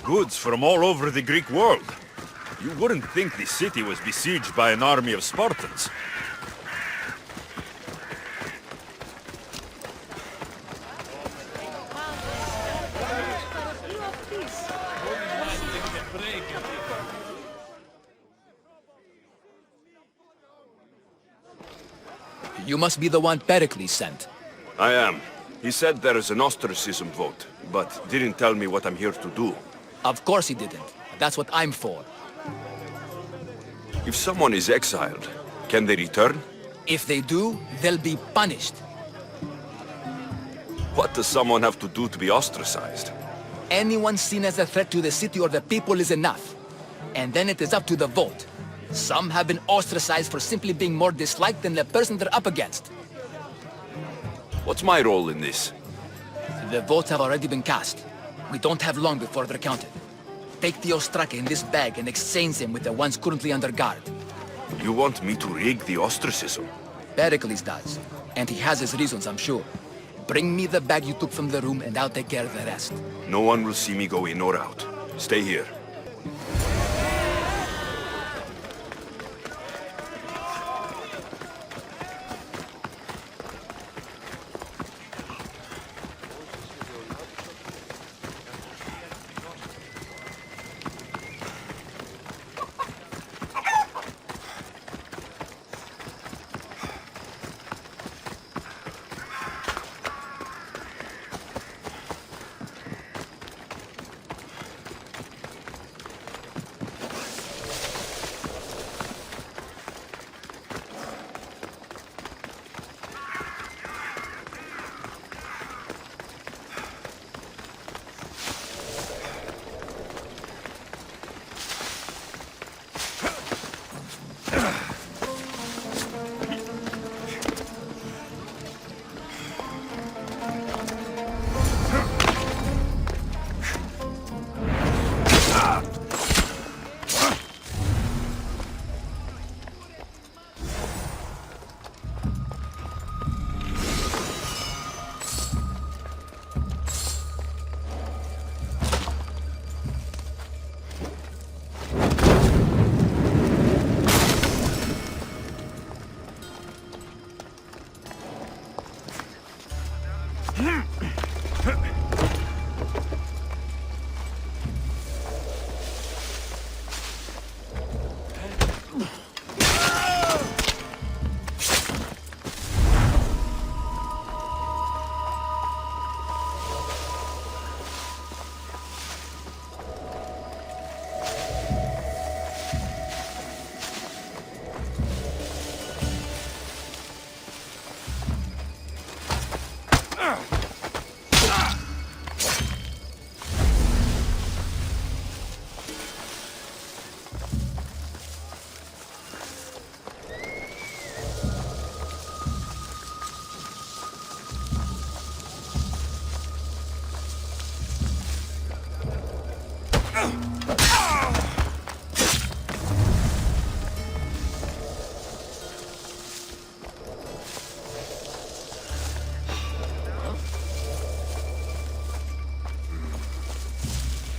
Goods from all over the Greek world. You wouldn't think the city was besieged by an army of Spartans. You must be the one Pericles sent. I am. He said there is an ostracism vote, but didn't tell me what I'm here to do. Of course he didn't. That's what I'm for. If someone is exiled, can they return? If they do, they'll be punished. What does someone have to do to be ostracized? Anyone seen as a threat to the city or the people is enough. And then it is up to the vote. Some have been ostracized for simply being more disliked than the person they're up against. What's my role in this? The votes have already been cast. We don't have long before they're counted. Take the Ostraka in this bag and exchange them with the ones currently under guard. You want me to rig the ostracism? Pericles does. And he has his reasons, I'm sure. Bring me the bag you took from the room and I'll take care of the rest. No one will see me go in or out. Stay here.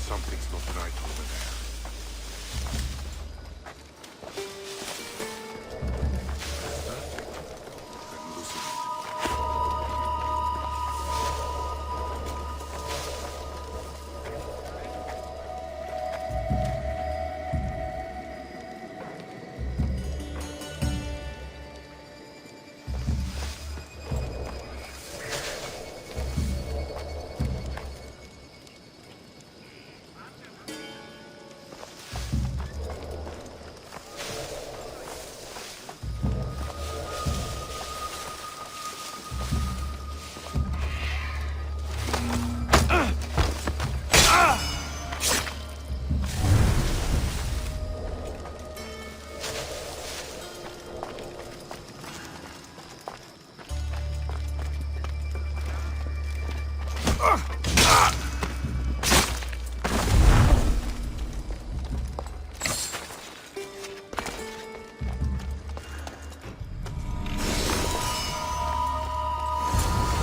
Something's not right over there. I'm losing it.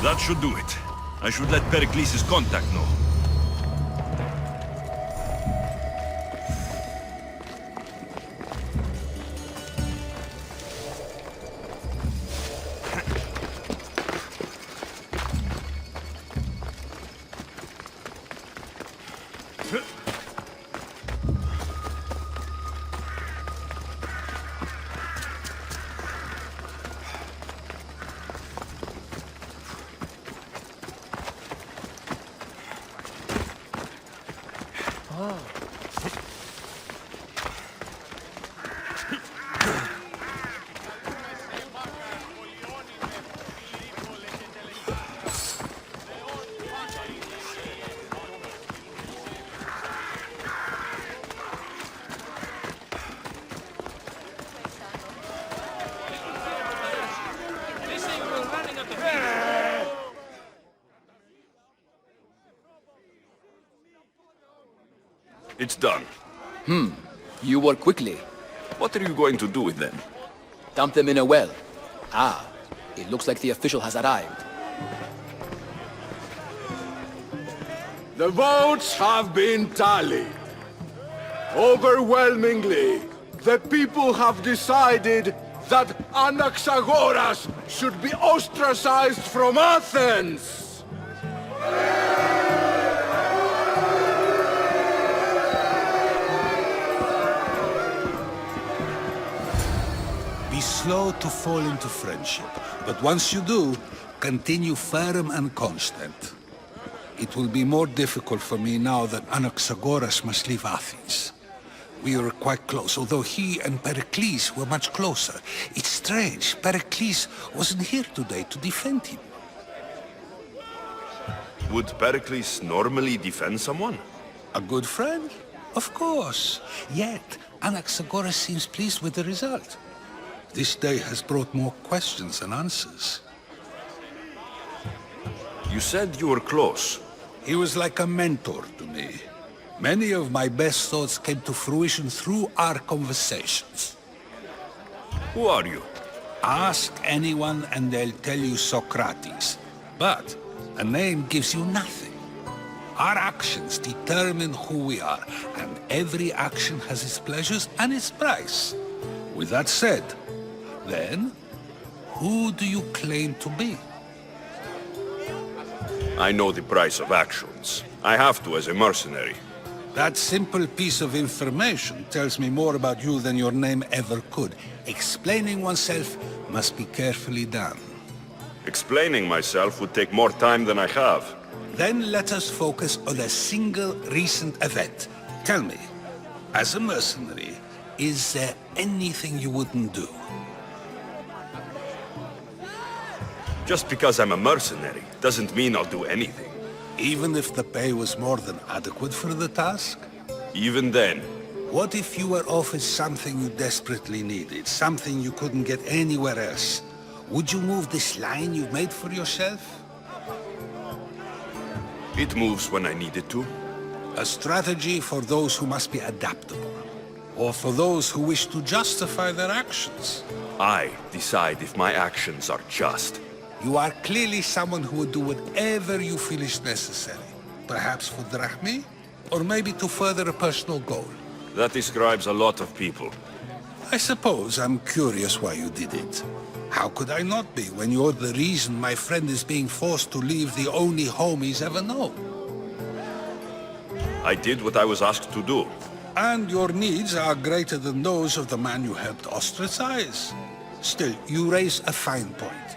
That should do it. I should let Pericles' contact know. It's done. You work quickly. What are you going to do with them? Dump them in a well. Ah, it looks like the official has arrived. The votes have been tallied. Overwhelmingly, the people have decided that Anaxagoras should be ostracized from Athens! Be slow to fall into friendship, but once you do, continue firm and constant. It will be more difficult for me now that Anaxagoras must leave Athens. We were quite close, although he and Pericles were much closer. It's strange, Pericles wasn't here today to defend him. Would Pericles normally defend someone? A good friend? Of course. Yet, Anaxagoras seems pleased with the result. This day has brought more questions than answers. You said you were close. He was like a mentor to me. Many of my best thoughts came to fruition through our conversations. Who are you? Ask anyone and they'll tell you Socrates. But a name gives you nothing. Our actions determine who we are, and every action has its pleasures and its price. With that said, then, who do you claim to be? I know the price of actions. I have to as a mercenary. That simple piece of information tells me more about you than your name ever could. Explaining oneself must be carefully done. Explaining myself would take more time than I have. Then let us focus on a single recent event. Tell me, as a mercenary, is there anything you wouldn't do? Just because I'm a mercenary doesn't mean I'll do anything. Even if the pay was more than adequate for the task? Even then, What if you were offered something you desperately needed, something you couldn't get anywhere else? Would you move this line you've made for yourself? it moves when I need it to. A strategy for those who must be adaptable, or for those who wish to justify their actions. I decide if my actions are just. You are clearly someone who would do whatever you feel is necessary. Perhaps for drachmae, or maybe to further a personal goal. That describes a lot of people. I suppose I'm curious why you did it. How could I not be when you're the reason my friend is being forced to leave the only home he's ever known? I did what I was asked to do. And your needs are greater than those of the man you helped ostracize. Still, you raise a fine point.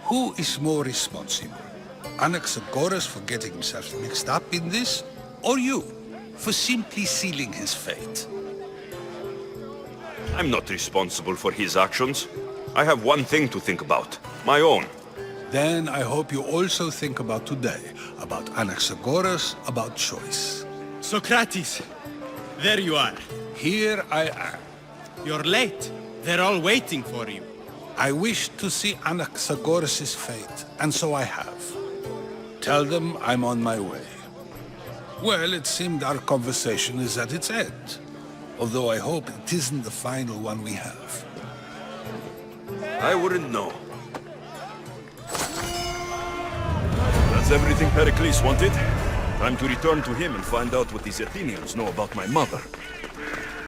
Who is more responsible? Anaxagoras for getting himself mixed up in this? Or you, for simply sealing his fate? I'm not responsible for his actions. I have one thing to think about. My own. Then I hope you also think about today. About Anaxagoras, about choice. Socrates! There you are. Here I am. You're late. They're all waiting for you. I wish to see Anaxagoras' fate, and so I have. Tell them I'm on my way. Well, it seemed our conversation is at its end. Although I hope it isn't the final one we have. I wouldn't know. That's everything Pericles wanted. Time to return to him and find out what these Athenians know about my mother.